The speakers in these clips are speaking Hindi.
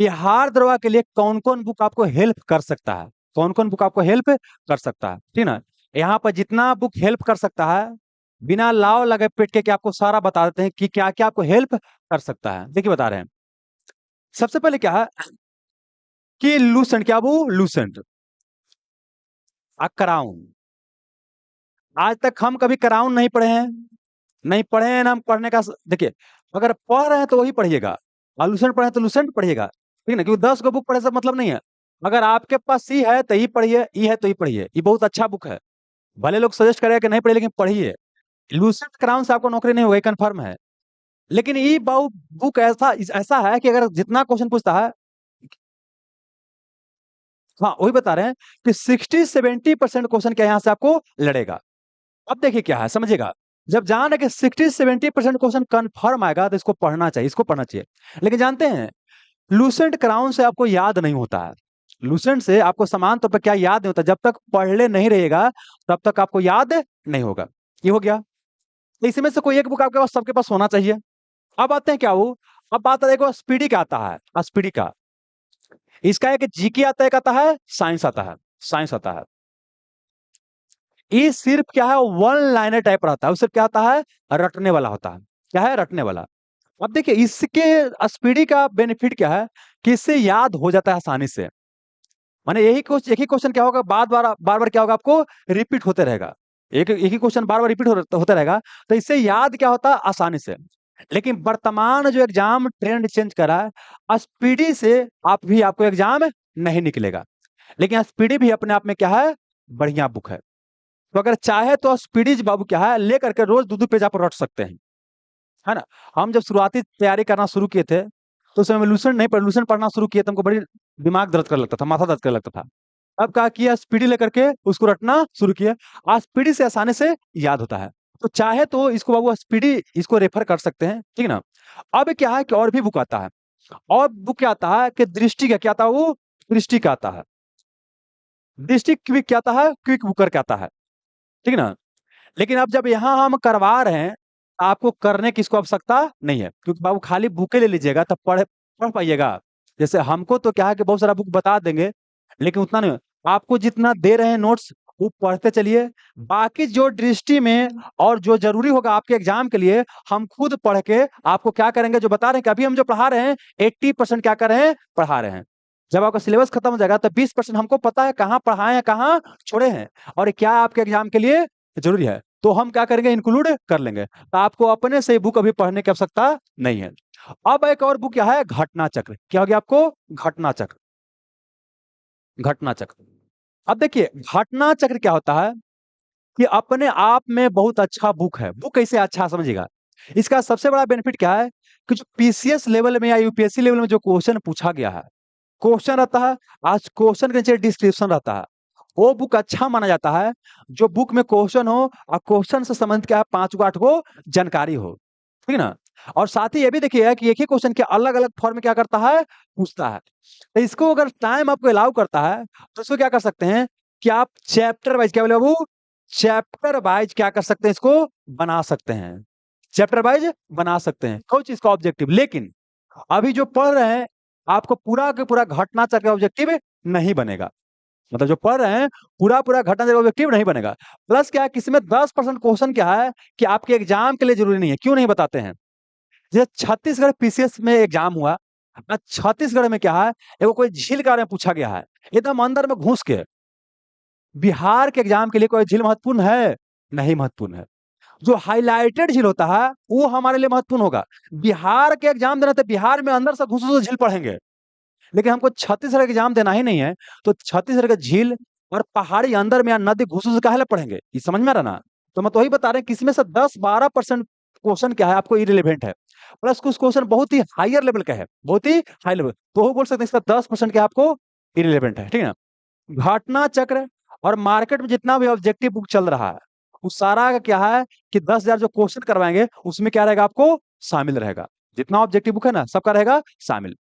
बिहार दरोगा के लिए कौन कौन बुक आपको हेल्प कर सकता है, कौन कौन बुक आपको हेल्प कर सकता है, ठीक ना। यहाँ पर जितना बुक हेल्प कर सकता है, बिना लाव लगे पेट के आपको सारा बता देते हैं कि क्या क्या आपको हेल्प कर सकता है। देखिए बता रहे हैं, सबसे पहले क्या है कि लूसेंट, क्या वो लूसेंट, क्राउन। आज तक हम कभी क्राउन नहीं पढ़े हैं, नहीं पढ़े हैं ना, हम पढ़ने का देखिए, अगर पढ़ रहे हैं तो वही पढ़िएगा, और लूसेंट पढ़े हैं तो लूसेंट पढ़िएगा, ठीक है ना, क्योंकि 10 को बुक पढ़े से मतलब नहीं है। अगर आपके पास सी है तो ही पढ़िए, ई है तो ही पढ़िए, ये बहुत अच्छा बुक है। भले लोग सजेस्ट करेगा कि नहीं पढ़िए, लेकिन पढ़िए। लूसेंट क्राउन से आपको नौकरी नहीं होगी, कंफर्म है। लेकिन ये बुक ऐसा ऐसा है कि अगर जितना क्वेश्चन पूछता है, हाँ वही बता रहे हैं कि 60-70% क्वेश्चन क्या यहाँ से आपको लड़ेगा। अब देखिए क्या है, समझिएगा, जब जान है कि 60-70% क्वेश्चन कंफर्म आएगा तो इसको पढ़ना चाहिए, इसको पढ़ना चाहिए। लेकिन जानते हैं, लूसेंट क्राउन से आपको याद नहीं होता है, लूसेंट से आपको समान तौर पर क्या याद नहीं होता, जब तक पढ़ ले नहीं रहेगा तब तक आपको याद नहीं होगा। ये हो गया। तो इसमें से कोई एक बुक आपके पास, सबके पास होना चाहिए। अब आते हैं क्या वो, अब बात है, देखो स्पीडी का आता है, स्पीडी का, इसका एक जीके आता है, एक आता है साइंस आता है, साइंस आता है। ये सिर्फ क्या है, वन लाइनर टाइप रहता है, वो सिर्फ क्या होता है, रटने वाला होता है। क्या है, रटने वाला। अब देखिए इसके स्पीडी का बेनिफिट क्या है कि इससे याद हो जाता है आसानी से। माने यही कुछ एक ही क्वेश्चन क्या होगा, बार बार क्या होगा, आपको रिपीट होते रहेगा, एक ही क्वेश्चन बार बार रिपीट होता रहेगा, तो इससे याद क्या होता है, आसानी से। लेकिन वर्तमान जो एग्जाम ट्रेंड चेंज करा है, स्पीडी से आप भी आपको एग्जाम नहीं निकलेगा। लेकिन स्पीडी भी अपने आप में क्या है, बढ़िया बुक है। तो अगर चाहे तो स्पीडीज बाबू क्या है, लेकर के रोज 2-2 पेज आप रट सकते हैं, है ना। हम जब शुरुआती तैयारी करना शुरू किए थे, तो उस समय लूसेंट नहीं पढ़, लूसेंट पढ़ना शुरू किए तो हमको बड़ी दिमाग दर्द करने लगता था, माथा दर्द करने लगता था। अब क्या किया, स्पीडी लेकर के उसको रटना शुरू किया, आज स्पीडी से आसानी से याद होता है। तो चाहे तो इसको बाबू स्पीडी इसको रेफर कर सकते हैं, ठीक है ना। अब क्या है कि और भी बुक आता है, और बुक क्या आता है कि दृष्टि का क्या आता है, वो दृष्टि का आता है, दृष्टि क्विक क्या आता है, क्विक बुकर क्या आता है, ठीक है ना। लेकिन अब जब यहाँ हम करवा रहे हैं, आपको करने की इसको आवश्यकता नहीं है, क्योंकि बाबू खाली बुकें ले लीजिएगा तब पढ़ पढ़ पाइएगा। जैसे हमको तो क्या है कि बहुत सारा बुक बता देंगे, लेकिन उतना नहीं, आपको जितना दे रहे हैं नोट्स वो पढ़ते चलिए। बाकी जो दृष्टि में और जो जरूरी होगा आपके एग्जाम के लिए, हम खुद पढ़ के आपको क्या करेंगे, जो बता रहे हैं कि अभी हम जो पढ़ा रहे हैं 80% क्या कर रहे हैं, पढ़ा रहे हैं। जब आपका सिलेबस खत्म हो जाएगा तो 20% हमको पता है कहाँ पढ़ाए हैं, कहाँ छोड़े हैं, और क्या आपके एग्जाम के लिए जरूरी है, तो हम क्या करेंगे, इंक्लूड कर लेंगे। तो आपको अपने से बुक अभी पढ़ने की आवश्यकता नहीं है। अब एक और बुक क्या है, घटना चक्र। क्या हो गया आपको, घटना चक्र, घटना चक्र। अब देखिए घटना चक्र क्या होता है कि अपने आप में बहुत अच्छा बुक है। बुक कैसे अच्छा, समझिएगा। इसका सबसे बड़ा बेनिफिट क्या है कि जो पीसीएस लेवल में या यूपीएससी लेवल में जो क्वेश्चन पूछा गया है, क्वेश्चन रहता है, आज क्वेश्चन के नीचे डिस्क्रिप्शन रहता है, वो बुक अच्छा माना जाता है। जो बुक में क्वेश्चन हो और क्वेश्चन से संबंधित क्या है, 5 गो 8 गो जानकारी हो, ठीक है ना। और साथ ही ये भी देखिए कि एक ही क्वेश्चन के अलग अलग फॉर्म में क्या करता है, पूछता है। तो इसको अगर टाइम आपको अलाउ करता है तो इसको क्या कर सकते हैं कि आप चैप्टर वाइज, क्या बोले बाबू, चैप्टर वाइज क्या कर सकते हैं, इसको बना सकते हैं, चैप्टर वाइज बना सकते हैं कोई चीज का ऑब्जेक्टिव। लेकिन अभी जो पढ़ रहे हैं, आपको पूरा का पूरा घटना चक्र ऑब्जेक्टिव नहीं बनेगा। मतलब जो पढ़ रहे हैं, पूरा पूरा घटना चक्र ऑब्जेक्टिव नहीं बनेगा। प्लस क्या है, किसी में 10% क्वेश्चन क्या है कि आपके एग्जाम के लिए जरूरी नहीं है। क्यों नहीं बताते हैं, जैसे छत्तीसगढ़ पीसीएस में एग्जाम हुआ, छत्तीसगढ़ में क्या है, एगो कोई झील के बारे में पूछा गया है, एकदम अंदर में घुस के। बिहार के एग्जाम के लिए कोई झील महत्वपूर्ण है, नहीं महत्वपूर्ण है। जो हाइलाइटेड झील होता है वो हमारे लिए महत्वपूर्ण होगा। बिहार के एग्जाम देना तो बिहार में अंदर से घुस घुस झील पढ़ेंगे, लेकिन हमको छत्तीसगढ़ का एग्जाम देना ही नहीं है, तो छत्तीसगढ़ का झील और पहाड़ी अंदर में या नदी घुस घुस काहे ला पढ़ेंगे, ये समझ में आ रहा ना। तो मैं तो वही बता रहे हैं कि इसमें से 10-12% क्वेश्चन क्या है, आपको इरिलेवेंट है। प्लस कुछ क्वेश्चन बहुत ही हायर लेवल का है, बहुत ही हाई लेवल, तो वो बोल सकते हैं इसका 10% क्या आपको इरिलेवेंट है, ठीक है ना। घटना चक्र और मार्केट में जितना भी ऑब्जेक्टिव बुक चल रहा है, उस सारा का क्या है कि 10,000 जो क्वेश्चन करवाएंगे उसमें क्या रहेगा, आपको शामिल रहेगा। जितना ऑब्जेक्टिव बुक है ना, सबका रहेगा शामिल।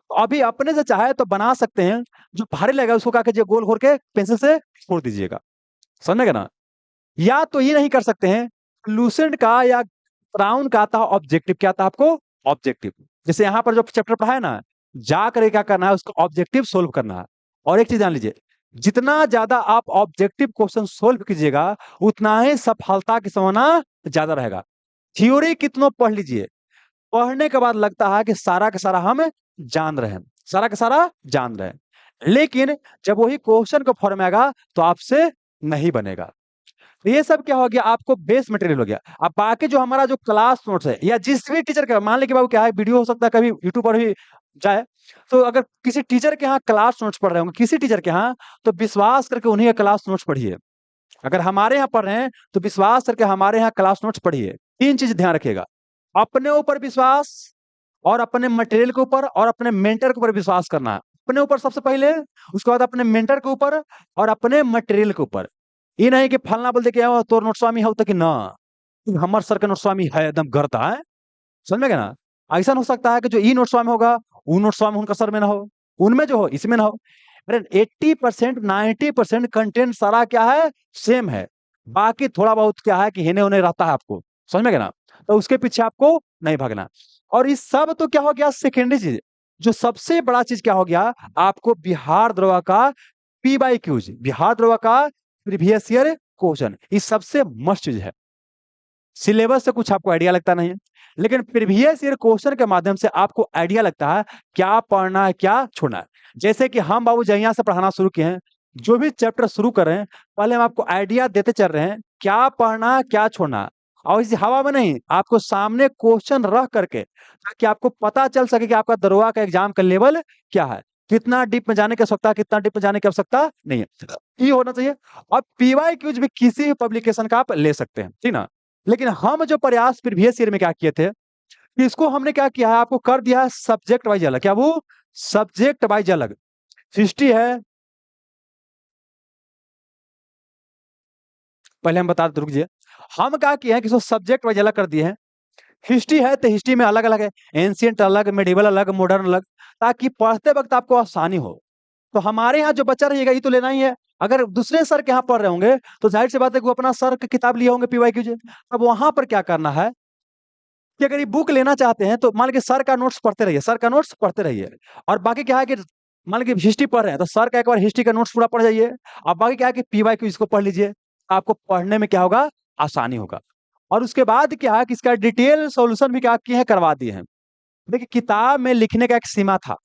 तो अभी अपने से चाहे तो बना सकते हैं, जो भारी लगेगा उसको क्या कीजिए, गोल घोर के पेंसिल से छोड़ दीजिएगा, समझ गए ना। या तो ये नहीं कर सकते हैं, लूसेंट का या क्राउन का आता है ऑब्जेक्टिव, क्या आता है आपको, ऑब्जेक्टिव। जैसे यहाँ पर जो चैप्टर पढ़ा है ना, जा करके क्या करना है, उसका ऑब्जेक्टिव सोल्व करना है। और एक चीज जान लीजिए, जितना ज्यादा आप ऑब्जेक्टिव क्वेश्चन सोल्व कीजिएगा उतना ही सफलता की संभावना ज्यादा रहेगा। थ्योरी कितनों पढ़ लीजिए, पढ़ने के बाद लगता है कि सारा का सारा हम जान रहे हैं, सारा का सारा जान रहे हैं, लेकिन जब वही क्वेश्चन का फॉर्म आएगा तो आपसे नहीं बनेगा। तो ये सब क्या हो गया, आपको बेस मटेरियल हो गया। अब बाकी जो हमारा जो क्लास नोट्स है या जिस भी टीचर का, मान लीजिए बाबू क्या है, वीडियो हो सकता है कभी यूट्यूब पर भी जाए, तो अगर किसी टीचर के यहाँ क्लास नोट्स पढ़ रहे होंगे, किसी टीचर के यहाँ, तो विश्वास करके उन्हीं का क्लास नोट्स पढ़िए। अगर हमारे यहाँ पढ़ रहे हैं तो विश्वास करके हमारे यहाँ क्लास नोट्स पढ़िए। तीन चीज ध्यान रखिएगा, अपने ऊपर विश्वास, और अपने मटेरियल के ऊपर, और अपने मेंटर के ऊपर विश्वास करना है। अपने ऊपर सबसे पहले, उसके बाद अपने मेंटर के ऊपर, और अपने मटेरियल के ऊपर। ये नहीं कि फलना बोल दे कि तोर नोट स्वामी हो तो कि ना, हमर सर के नोट स्वामी है एकदम करता है, समझ में गए ना। ऐसा हो सकता है कि जो ई नोट स्वामी होगा वो नोट स्वामी उनका सर में ना हो, उनमें जो हो इसमें ना हो। अरे 80% 90% कंटेंट सारा क्या है, सेम है। बाकी थोड़ा बहुत क्या है कि हेने होने रहता है आपको, समझ में गए ना। तो उसके पीछे आपको नहीं भागना। और इस सब तो क्या हो गया, सेकेंडरी चीज। जो सबसे बड़ा चीज क्या हो गया, आपको बिहार दरोगा का PYQs, बिहार दरोगा का प्रीवियस ईयर क्वेश्चन, ये सबसे मस्त चीज है। सिलेबस से कुछ आपको आइडिया लगता नहीं है, लेकिन प्रीवियस ईयर क्वेश्चन के माध्यम से आपको आइडिया लगता है क्या पढ़ना है क्या छोड़ना है। जैसे कि हम बाबू जहिया से पढ़ाना शुरू किए हैं, जो भी चैप्टर शुरू कर रहे हैं, पहले हम आपको आइडिया देते चल रहे हैं क्या पढ़ना है क्या छोड़ना है। और इस हवा में नहीं, आपको सामने क्वेश्चन रख करके, ताकि आपको पता चल सके कि आपका दरोगा का एग्जाम का लेवल क्या है, कितना डीप में जाने की आवश्यकता, कितना डीप में जाने की आवश्यकता नहीं है, ये होना चाहिए। और PYQs भी किसी भी पब्लिकेशन का आप ले सकते हैं, ठीक ना। लेकिन हम जो प्रयास प्रीवियस ईयर में क्या किए थे, कि इसको हमने क्या किया है, आपको कर दिया है सब्जेक्ट वाइज अलग। क्या वो सब्जेक्ट वाइज अलग, हिस्ट्री है, पहले हम बता देते, रुक जाइए। हम क्या किए हैं कि इसको सब्जेक्ट वाइज अलग कर दिए हैं। हिस्ट्री है तो हिस्ट्री में अलग अलग है, एंशियंट अलग, मेडिवल अलग, मॉडर्न अलग, ताकि पढ़ते वक्त आपको आसानी हो। तो हमारे यहाँ जो बच्चा रहिएगा ये तो लेना ही है। अगर दूसरे सर के यहाँ पढ़ रहे होंगे तो जाहिर सी बात है कि वो अपना सर की किताब लिए होंगे PYQ से। अब वहां पर क्या करना है कि अगर ये बुक लेना चाहते हैं तो मान लीजिए सर का नोट्स पढ़ते रहिए, सर का नोट्स पढ़ते रहिए। और बाकी क्या है कि मान लीजिए हिस्ट्री पढ़ रहे हैं तो सर का एक बार हिस्ट्री का नोट्स पूरा पढ़ जाइए। और बाकी क्या है कि PYQ इसको पढ़ लीजिए, आपको पढ़ने में क्या होगा, आसानी होगा। और उसके बाद क्या है कि इसका डिटेल सॉल्यूशन भी क्या किए हैं, करवा दिए हैं। देखिए किताब में लिखने का एक सीमा था,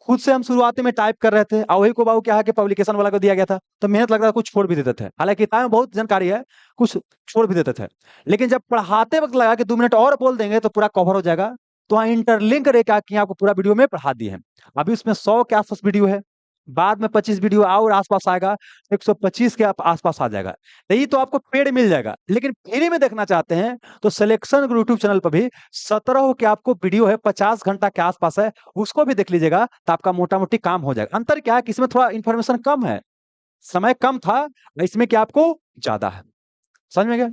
खुद से हम शुरुआती में टाइप कर रहे थे, और वही को बाबू क्या है कि पब्लिकेशन वाला को दिया गया था, तो मेहनत लगता था, कुछ छोड़ भी देते थे। हालांकि किताब में बहुत जानकारी है, कुछ छोड़ भी देते थे। लेकिन जब पढ़ाते वक्त लगा कि 2 मिनट और बोल देंगे तो पूरा कवर हो जाएगा, तो वहाँ इंटरलिंक रेखा की आपको पूरा वीडियो में पढ़ा दिए हैं। अभी उसमें 100 के आसपास वीडियो है, बाद में 25 वीडियो और आसपास आएगा, 125 के आसपास आ जाएगा। तो ये तो आपको पेड मिल जाएगा। लेकिन फ्री में देखना चाहते हैं तो सिलेक्शन यूट्यूब चैनल पर भी 17 के आपको वीडियो है, 50 घंटा के आसपास है, उसको भी देख लीजिएगा तो आपका मोटा मोटी काम हो जाएगा। अंतर क्या है कि इसमें थोड़ा इंफॉर्मेशन कम है, समय कम था, इसमें क्या आपको ज्यादा है, समझ में गया।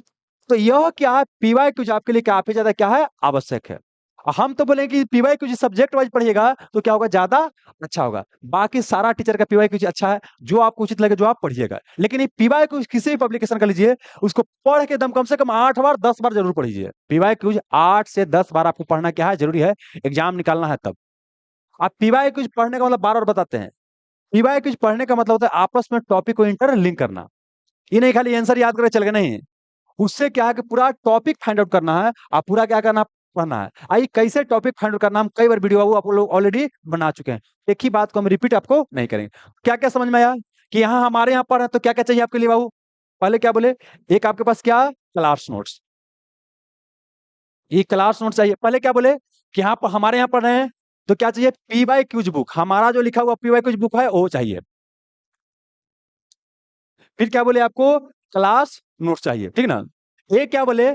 तो यह क्या है, PYQ आपके लिए काफी ज्यादा क्या है, आवश्यक है। और हम तो बोले कि PYQ सब्जेक्ट वाइज पढ़िएगा तो क्या होगा, ज्यादा अच्छा होगा। बाकी सारा टीचर का PYQ अच्छा है, जो आपको उचित लगे जो आप पढ़िएगा। लेकिन ये PYQ किसी भी पब्लिकेशन का लीजिए, उसको पढ़ के दम कम से कम 8 बार 10 बार जरूर पढ़िए। PYQ 8 से 10 बार आपको पढ़ना क्या है, जरूरी है, एग्जाम निकालना है तब। आप PYQ पढ़ने का मतलब बार बार बताते हैं, PYQ पढ़ने का मतलब होता है आपस में टॉपिक को इंटरलिंक करना। ये नहीं खाली आंसर याद करके चल गए, नहीं। उससे क्या है कि पूरा टॉपिक फाइंड आउट करना है, आप पूरा क्या करना, पढ़ना है। आइए कैसे टॉपिक फाइंड आउट करना, हम कई बार वीडियो आप लोग ऑलरेडी बना चुके हैं, एक ही बात को हम रिपीट आपको नहीं करेंगे। क्या क्या समझ में आया कि यहाँ हमारे यहाँ पर है तो क्या क्या चाहिए आपके लिए बाबू, पहले क्या बोले, एक आपके पास क्या, क्लास नोट्स, ये क्लास नोट चाहिए। पहले क्या बोले कि यहाँ पर हमारे यहाँ पढ़ रहे हैं तो क्या चाहिए, PYQ बुक, हमारा जो लिखा हुआ PYQ बुक है वो चाहिए। फिर क्या बोले, आपको क्लास नोट चाहिए, ठीक ना। ये क्या बोले,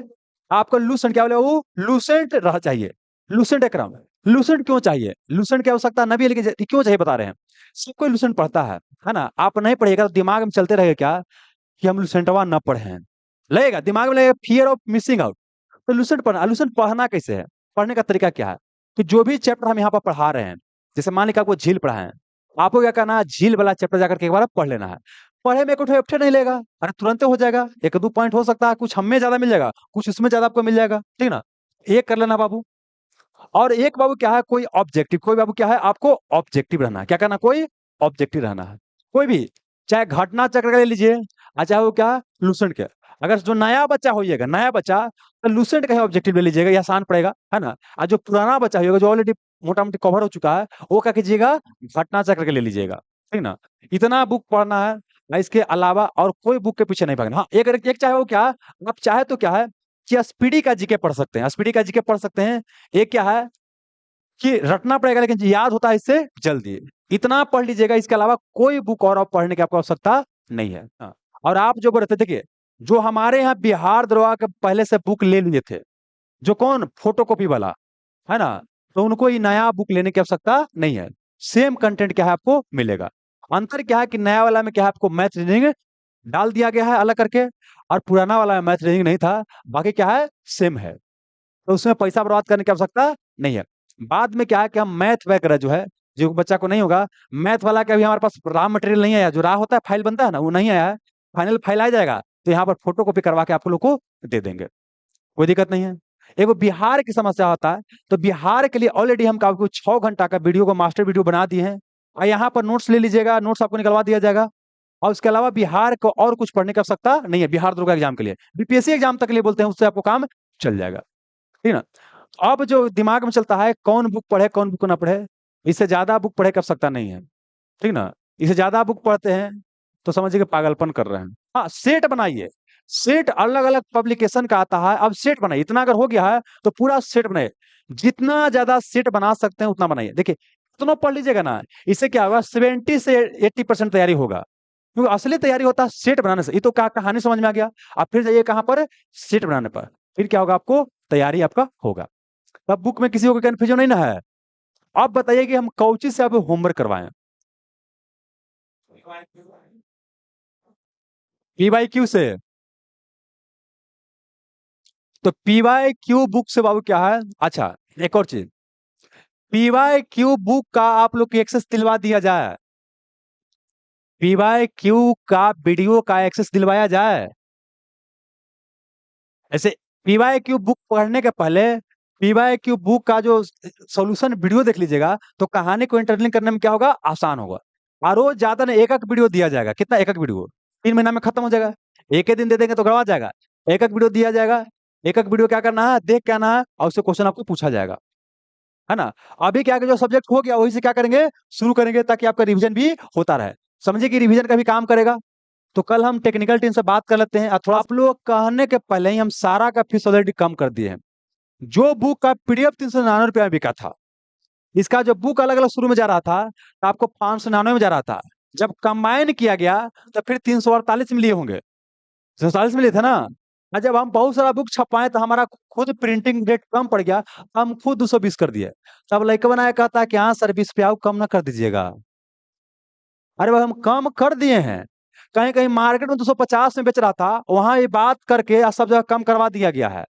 आपको लूसेंट, क्या बोले वो लूसेंट रह चाहिए, लूसेंट एकराम। लूसेंट क्यों चाहिए, लूसेंट की आवश्यकता नहीं है, लेकिन क्यों चाहिए बता रहे हैं। सब कोई लूसेंट पढ़ता है ना। आप नहीं पढ़िएगा तो दिमाग में चलते रहेगा क्या कि हम लूसेंटवा न पढ़े हैं, लगेगा दिमाग में, लगेगा फियर ऑफ मिसिंग आउट। तो लूसेंट पढ़ना, लूसेंट पढ़ना कैसे है, पढ़ने का तरीका क्या है, कि जो भी चैप्टर हम यहाँ पर पढ़ा रहे हैं, जैसे मान लीजिए आपको झील पढ़ा है, आपको क्या करना है, झील वाला चैप्टर जाकर के एक बार पढ़ लेना है। पढ़े में कुछ एफटे नहीं लेगा, अरे तुरंत हो जाएगा, एक दो पॉइंट हो सकता है कुछ हमें ज्यादा मिल जाएगा, कुछ उसमें ज्यादा आपको मिल जाएगा, ठीक ना। एक कर लेना बाबू। और एक बाबू क्या है, कोई बाबू क्या है, आपको ऑब्जेक्टिव रहना है। क्या करना, कोई ऑब्जेक्टिव रहना है। कोई भी, चाहे घटना चक्र का ले लीजिए, चाहे वो क्या, लूसेंट के। अगर जो नया बच्चा होइएगा, नया बच्चा, तो लूसेंट का ही ऑब्जेक्टिव ले लीजिएगा, ये आसान पड़ेगा, है ना। और जो पुराना बच्चा होगा, जो ऑलरेडी मोटा मोटी कवर हो चुका है, वो क्या कीजिएगा, घटना चक्र के ले लीजिएगा, ठीक ना। इतना बुक पढ़ना है, इसके अलावा और कोई बुक के पीछे नहीं भागना। हाँ, एक चाहे वो क्या, आप चाहे तो क्या है कि स्पीडी का जीके पढ़ सकते हैं, स्पीडी का जीके पढ़ सकते हैं। एक क्या है कि रटना पड़ेगा, लेकिन याद होता है इससे जल्दी। इतना पढ़ लीजिएगा, इसके अलावा कोई बुक और आप पढ़ने की आपको आवश्यकता नहीं है। हाँ। और आप जो बोलते थे, देखिए, जो हमारे यहाँ बिहार दरोगा के पहले से बुक ले लिए थे, जो कौन, फोटोकॉपी वाला, है ना, तो उनको ये नया बुक लेने की आवश्यकता नहीं है। सेम कंटेंट क्या है आपको मिलेगा। अंतर क्या है कि नया वाला में क्या है, आपको मैथ रीजनिंग डाल दिया गया है अलग करके, और पुराना वाला में मैथ रीजनिंग नहीं था, बाकी क्या है, सेम है। तो उसमें पैसा बर्बाद करने की आवश्यकता नहीं है। बाद में क्या है कि हम मैथ वगैरह जो है, जो बच्चा को नहीं होगा, मैथ वाला का भी हमारे पास रॉ मटेरियल नहीं आया, जो रॉ होता है, फाइल बनता है ना, वो नहीं आया है। फाइनल फाइल आ जाएगा, तो यहाँ पर फोटो कॉपी करवा के आप लोग को दे देंगे, कोई दिक्कत नहीं है। एक वो बिहार की समस्या होता है, तो बिहार के लिए ऑलरेडी हम आपको 6 घंटा का वीडियो को मास्टर वीडियो बना दिए हैं, और यहाँ पर नोट्स ले लीजिएगा, नोट्स आपको निकलवा दिया जाएगा। और उसके अलावा बिहार को और कुछ पढ़ने की आवश्यकता नहीं है, बिहार दरोगा एग्जाम के लिए, बीपीएससी एग्जाम तक के लिए बोलते हैं, उससे आपको काम चल जाएगा, ठीक है ना। अब जो दिमाग में चलता है, कौन बुक पढ़े कौन बुक ना पढ़े, इससे ज्यादा बुक पढ़े की आवश्यकता नहीं है, ठीक ना। इससे ज्यादा बुक पढ़ते हैं तो समझिए कि पागलपन कर रहे हैं। हाँ, सेट बनाइए, सेट अलग अलग पब्लिकेशन का आता है, अब सेट बनाइए। इतना अगर हो गया है तो पूरा सेट बनाइए, जितना ज्यादा सेट बना सकते हैं उतना बनाइए। देखिए, इतना पढ़ लीजिएगा ना, इससे क्या होगा, 70 से 80% तैयारी होगा, क्योंकि असली तैयारी होता है सेट बनाने से। ये तो क्या कहानी समझ में आ गया। आप फिर जाइए कहां पर, सेट बनाने पर, फिर क्या होगा, आपको तैयारी आपका होगा। तब बुक में किसी को कंफ्यूजन नहीं ना है। आप बताइए कि हम कौची से आप होमवर्क करवाएं, पीवाईक्यू से। तो पीवाईक्यू बुक से बाबू क्या है, अच्छा, एक और चीज, पीवाईक्यू बुक का आप लोग की एक्सेस दिलवा दिया जाए, पीवाईक्यू का वीडियो का एक्सेस दिलवाया जाए। ऐसे पीवाईक्यू बुक पढ़ने के पहले पीवाईक्यू बुक का जो सॉल्यूशन वीडियो देख लीजिएगा, तो कहानी को इंटरलिंक करने में क्या होगा, आसान होगा। और रोज ज्यादा नहीं, एक एक वीडियो दिया जाएगा। कितना, एक एक वीडियो 3 महीना में खत्म हो जाएगा। एक ही दिन दे देंगे तो गड़बड़ा जाएगा। एक एक वीडियो दिया जाएगा, एक एक वीडियो क्या करना है, देख के आना है, और उससे क्वेश्चन आपको पूछा जाएगा, है ना। अभी क्या कि जो सब्जेक्ट हो गया वही से क्या करेंगे, शुरू करेंगे, ताकि आपका रिवीजन भी होता रहे। समझिए कि रिवीजन का भी काम करेगा। तो कल हम टेक्निकल टीम से बात कर लेते हैं, और थोड़ा आप लोग कहने के पहले ही हम सारा का फीस ऑलरेडी कम कर दिए हैं। जो बुक का पीडीएफ 399 रुपया में बिका था, इसका जो बुक अलग अलग शुरू में जा रहा था, तो आपको 599 में जा रहा था। जब कंबाइन किया गया तो फिर 348 में लिए होंगे, 348 में लिए थे ना। और जब हम बहुत सारा बुक छपाए तो हमारा खुद प्रिंटिंग रेट कम पड़ गया, हम खुद 220 कर दिए। तब लड़का बनाया, कहता है कि हाँ सर, 20 पे आओ, कम ना कर दीजिएगा। अरे भाई, हम कम कर दिए हैं। कहीं कहीं मार्केट में 250 में बेच रहा था, वहां ये बात करके सब जगह कम करवा दिया गया है,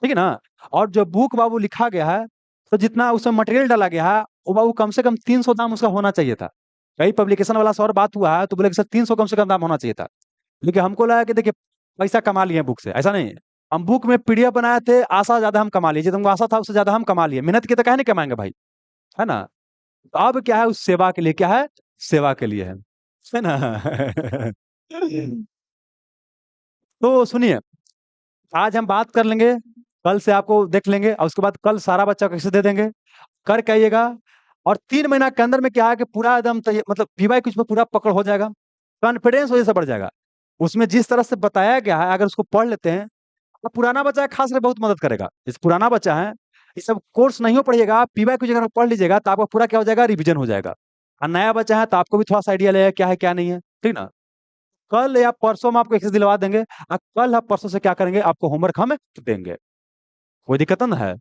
ठीक है ना। और जो बुक बाबू लिखा गया है, तो जितना उसमें मटेरियल डाला गया है, वो बाबू कम से कम 300 दाम उसका होना चाहिए था। कई पब्लिकेशन वाला से और बात हुआ है, तो बोले कि सर 300 कम से कम दाम होना चाहिए था। लेकिन हमको लगा कि देखिए, पैसा कमा लिए बुक से, ऐसा नहीं है। हम बुक में पीडीएफ बनाए थे, आशा ज्यादा हम कमा लिए, तुमको आशा था उससे ज्यादा हम कमा लिए। मेहनत की तो कहे नहीं कमाएंगे भाई, है ना। तो अब क्या है, उस सेवा के लिए क्या है, सेवा के लिए है ना। तो सुनिए, आज हम बात कर लेंगे, कल से आपको देख लेंगे, और उसके बाद कल सारा बच्चा कैसे दे देंगे, कर के आइएगा। और 3 महीना के अंदर में क्या है कि पूरा एकदम मतलब पीवाई कुछ में पूरा पकड़ हो जाएगा, कॉन्फिडेंस वजह से बढ़ जाएगा। उसमें जिस तरह से बताया गया है, अगर उसको पढ़ लेते हैं, तो पुराना बच्चा है खास कर बहुत मदद करेगा। इस पुराना बच्चा है, ये सब कोर्स नहीं हो पड़ेगा, पीवाई कुछ अगर पढ़ लीजिएगा तो आपका पूरा क्या हो जाएगा, रिविजन हो जाएगा। और नया बच्चा है तो आपको भी थोड़ा सा आइडिया लगेगा क्या है क्या नहीं है, ठीक ना। कल या परसों हम आपको एक्सेस दिलवा देंगे, और कल हम परसों से क्या करेंगे, आपको होमवर्क हम देंगे, कोई दिक्कत ना है।